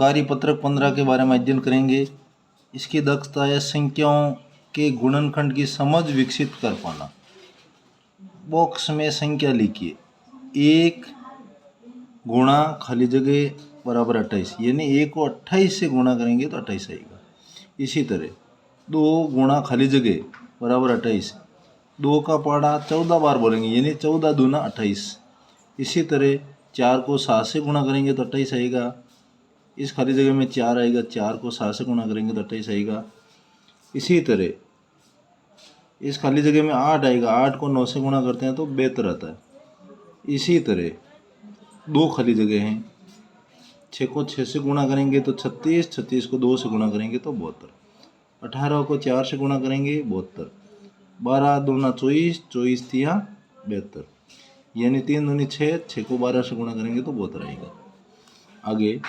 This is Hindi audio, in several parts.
कार्यपत्रक 15 के बारे में अध्ययन करेंगे। इसकी दक्षता है संख्याओं के गुणनखंड की समझ विकसित कर पाना। बॉक्स में संख्या लिखिए। 1 गुणा खाली जगह बराबर 28, यानी 1 को 28 से गुणा करेंगे तो 28 आएगा। इसी तरह 2 गुणा खाली जगह बराबर 28, 2 का पहाड़ा 14 बार बोलेंगे, यानी 14 दूना 28। इसी तरह 4 को 7 से गुणा करेंगे तो 28 आएगा। इस खाली जगह में 4 आएगा, 4 को 7 से गुणा करेंगे तो 28 आएगा। इसी तरह इस खाली जगह में 8 आएगा, 8 को 9 से गुणा करते हैं तो 72 आता है। इसी तरह 2 खाली जगह हैं, 6 को 6 से गुणा करेंगे तो 36, 36 को 2 से गुणा करेंगे तो 72, 18 को 4 से गुणा करेंगे 72, 12 दूना 24, 24 तिया 72, यानी 3 दूनी 6, 6 को 12 से गुणा करेंगे तो 72 आएगा। आगे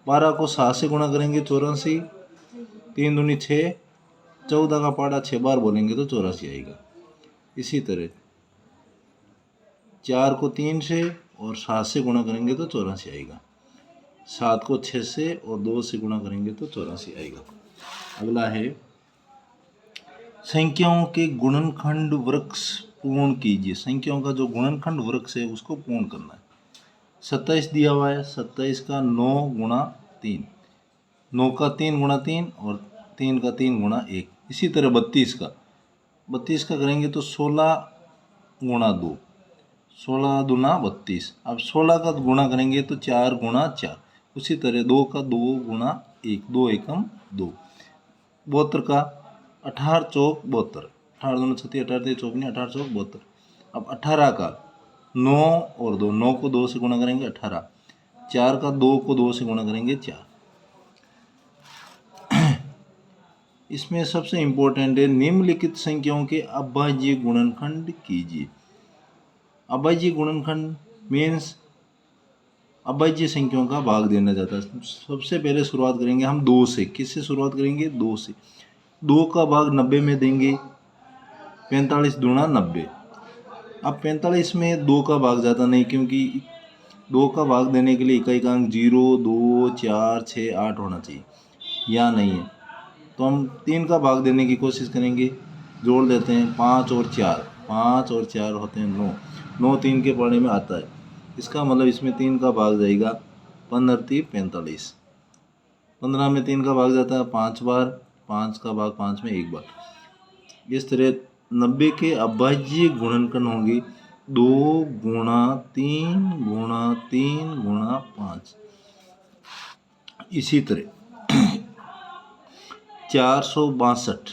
12 को 7 से गुणा करेंगे 84, 3 दूनी 6, 14 का पहाड़ा 6 बार बोलेंगे तो 84 आएगा। इसी तरह 4 को 3 से और 7 से गुणा करेंगे तो 84 आएगा। 7 को 6 से और 2 से गुणा करेंगे तो 84 आएगा। अगला है संख्याओं के गुणनखंड वृक्ष पूर्ण कीजिए। संख्याओं का जो गुणनखंड वृक्ष है उसको पूर्ण करना है। 27 दिया हुआ है, 27 का 9 गुणा 3, 9 का 3 गुणा 3 और 3 का 3 गुणा 1। इसी तरह 32 का करेंगे तो 16 गुणा 2, 16 दूना 32। अब 16 का गुणा करेंगे तो 4 गुणा 4। उसी तरह 2 का 2 गुणा 1, 2 एकम 2। 72 का 18 चौक 72, 18 दूना 36, 18 3 चौकनी, 18 चौक 72। अब 18 का 9 और 2, 9 को 2 से गुणा करेंगे 18, 4 का 2 को 2 से गुणा करेंगे 4। इसमें सबसे इम्पोर्टेंट है निम्नलिखित संख्याओं के अभाज्य गुणनखंड कीजिए। अभाज्य गुणनखंड मीन्स अभाज्य संख्याओं का भाग देना जाता है। सबसे पहले शुरुआत करेंगे हम 2 से। किससे शुरुआत करेंगे? 2 से। 2 का भाग 90 में देंगे, 45 दूना 90। अब 45 में 2 का भाग ज़्यादा नहीं, क्योंकि 2 का भाग देने के लिए इकाई 0, 2, 4, 6, 8 होना चाहिए, या नहीं है तो हम 3 का भाग देने की कोशिश करेंगे। जोड़ देते हैं 5 और 4, 5 और 4 होते हैं 9, 9 3 के पढ़ने में आता है। इसका मतलब इसमें 3 का भाग जाएगा 15 3 45। 15 में 3 का भाग जाता है 5 बार, 5 का भाग 5 में 1 बार। इस तरह 90 के अभाज्य गुणनखंड होंगे 2 गुणा 3 गुणा 3 गुणा 5। इसी तरह 462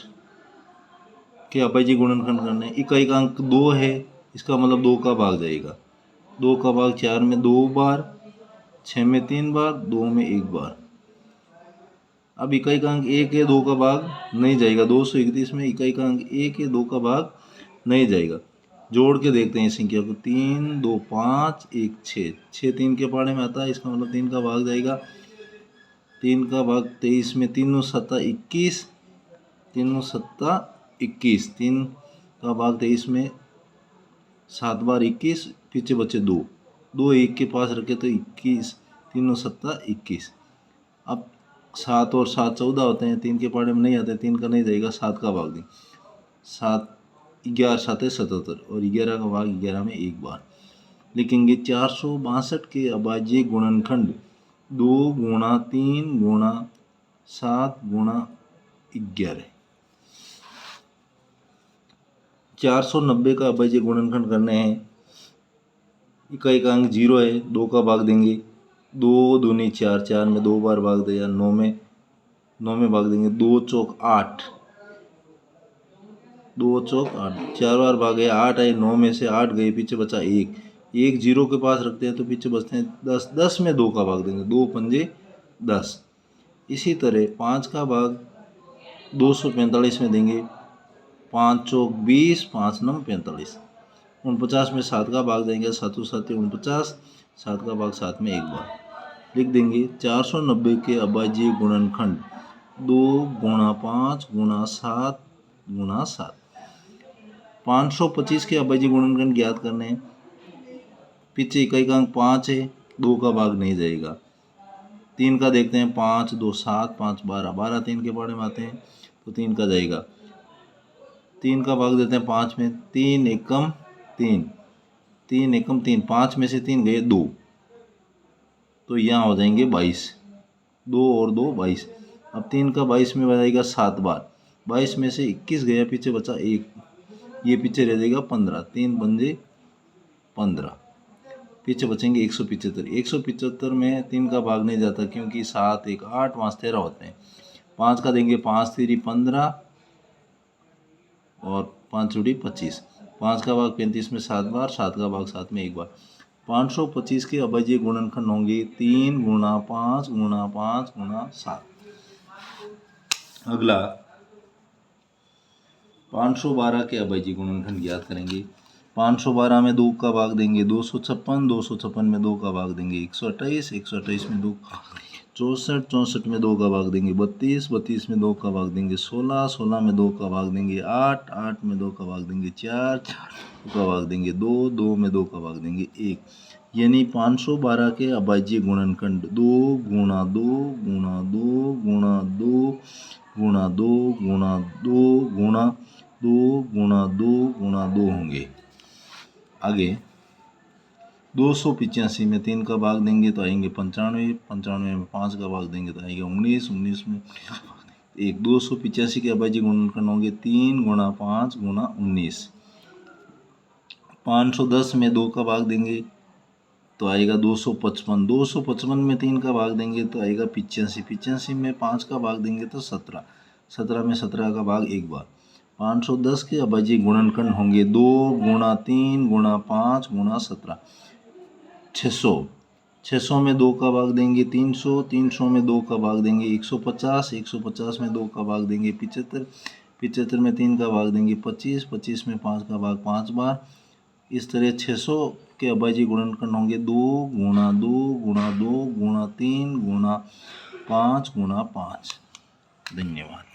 के अभाज्य गुणनखंड करने। इकाई 2 है, इसका मतलब 2 का भाग जाएगा। 2 का भाग 4 में 2 बार, 6 में 3 बार, 2 में 1 बार। अब इकाई 1 है, 2 का भाग नहीं जाएगा। 231 में इकाई 1 है, 2 का भाग नहीं जाएगा। जोड़ के देखते हैं संख्या को। 3 2 5 1 6, 6 3 के पहाड़े में आता है, इसका मतलब 3 का भाग जाएगा। 3 का भाग 23 में 3 7 21, 3 7 21, 3 का भाग 23 में 7 बार 21, पीछे बचे 2, 2 1 के पास रखे तो 21, 3 7 21। अब 7 और 7 14 होते हैं, 3 के पहाड़े में नहीं आते, 3 का नहीं जाएगा, 7 का भाग दें। 7 11 7 77 और 11 का भाग 11 में 1 बार। लिखेंगे 462 के अभाज्य गुणनखंड 2 गुणा 3 गुणा 7 गुणा 11। 490 का अभाज्य गुणनखंड करने हैं। इकाई 0 है, 2 का भाग देंगे। 2 दूनी 4, 4 में 2 बार भाग दिया, 9 में भाग देंगे। 2 चौक 8, 2 चौक 8, 4 बार भागे 8 आए, 9 में से 8 गए, पीछे बचा 1, 1 0 के पास रखते हैं तो पीछे बचते हैं 10, 10 में 2 का भाग देंगे। 2 पंजे 10। इसी तरह 5 का भाग 245 में देंगे। 5 चौक 20, 5 9 45। 49 में 7 का भाग देंगे, 7 7 49, 7 का भाग 7 में 1 बार। लिख देंगे 490 के अभाज्य गुणनखंड 2 गुणा 5 गुणा 7 गुणा 7। 525 के अभाज्य गुणनखंड ज्ञात करने हैं। पीछे इकाई 5 है, 2 का भाग नहीं जाएगा। 3 का देखते हैं, 5 2 7 5 12, 12 3 के बारे में आते हैं तो 3 का जाएगा, 3 का भाग देते हैं 5 में, 3 एकम 3, 3 एकम 3, 5 में से 3 गए 2, तो यहाँ हो जाएंगे 22, 2 और 2 22। अब 3 का 22 में बजाएगा 7 बार, 22 में से 21 गया, पीछे बचा 1, ये पीछे रह जाएगा 15, 3 पंजे 15, पीछे बचेंगे 175। 175 में 3 का भाग नहीं जाता क्योंकि 7 1 8 5 13 होते हैं। 5 का देंगे, 5 3 15 और 5 चौड़ी 25, 5 का भाग 35 में 7 बार, 7 का भाग 7 में 1 बार। 525 के अभाज्य गुणनखंड होंगे 3 गुणा 5 गुणा 5 गुणा 7। अगला 512 के अभाज्य गुणनखंड ज्ञात करेंगे। 512 में 2 का भाग देंगे 256, 256 में 2 का भाग देंगे 128, 128 में 2 का भाग देंगे 64, 64 में 2 का भाग देंगे 32, 32 में 2 का भाग देंगे 16, 16 में 2 का भाग देंगे 8, 8 में 2 का भाग देंगे 4, 4 का भाग देंगे 2, 2 में 2 का भाग देंगे 1। यानी 512 के अभाज्य गुणनखंड 2 गुणा 2 गुणा 2 गुणा 2 गुणा 2 गुणा 2 गुणा 2 गुणा 2 गुणा 2 होंगे। आगे 285 में 3 का भाग देंगे तो आएंगे 95, 95 में 5 का भाग देंगे तो आएगा 19, 19 में 1। 285 के अभाज्य गुणनखंड होंगे 3 गुणा 5 गुणा 19। 510 में 2 का भाग देंगे तो आएगा 255, 255 में 3 का भाग देंगे तो आएगा 85, 85 में 5 का भाग देंगे तो 17, 17 में 17 का भाग 1 बार। 510 के अभाज्य गुणनखंड होंगे 2 गुणा 3 गुणा 5 गुणा 17। 600, 600 में 2 का भाग देंगे 300, 300 में 2 का भाग देंगे 150, 150 में 2 का भाग देंगे 75, 75 में 3 का भाग देंगे 25, 25 में 5 का भाग 5 बार। इस तरह 600 के अभाज्य गुणनखंड होंगे 2 गुणा 2 गुणा 2 गुणा 3 गुणा 5 गुणा 5। धन्यवाद।